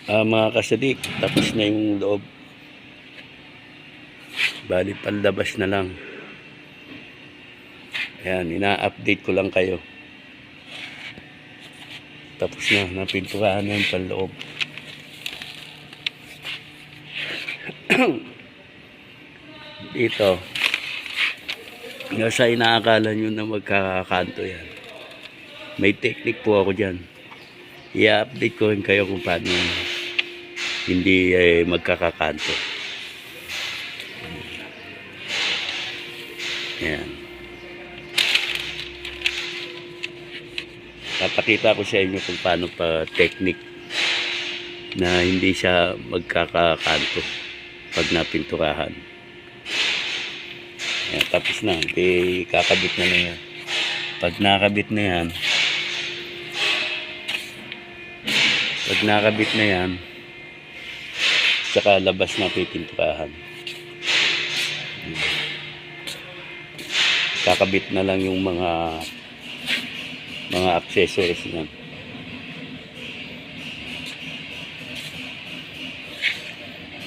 Mga kasadik, tapos na yung loob. Bali panlabas na lang. Ayan, ina-update ko lang kayo. Tapos na, napinturahan na yung panloob. Dito, nasa inaakala nyo na magkakakanto yan. May technique po ako dyan. I-update ko rin kayo kung paano hindi magkakakanto. Ayan. Papakita ko sa inyo kung paano pa technique na hindi siya magkakakanto pag napinturahan. Ayan, tapos na. Kakabit na yan. Pag nakabit na yan, saka labas na pipinturahan. Kakabit na lang yung mga accessories niyan.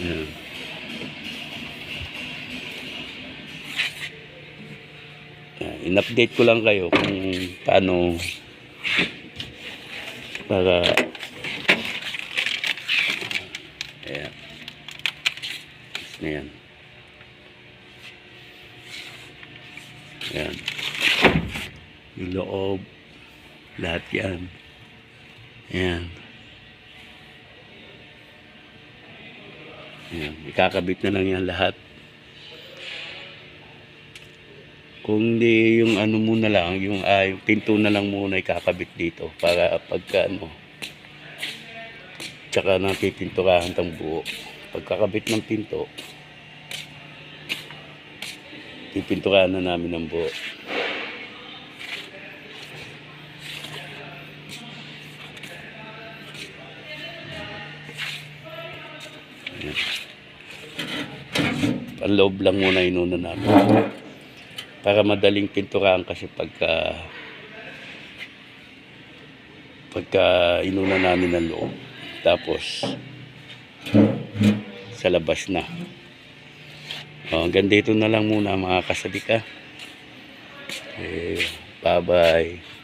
Ayan. In-update ko lang kayo kung paano para ayan. Ayan. Ayan. Yung loob, lahat yan. Ayan. Ayan. Ikakabit na lang yan lahat. Kung di yung ano muna lang, yung pinto na lang muna ikakabit dito para pagka tsaka napipinturahan ng buo. Pagkakabit ng pinto, pipinturahan na namin ng buo. Panloob lang muna inuna namin para madaling pinturahan, kasi pagka inuna namin ng loob, tapos sa labas na. Hanggang dito na lang muna mga kasadik. Bye bye.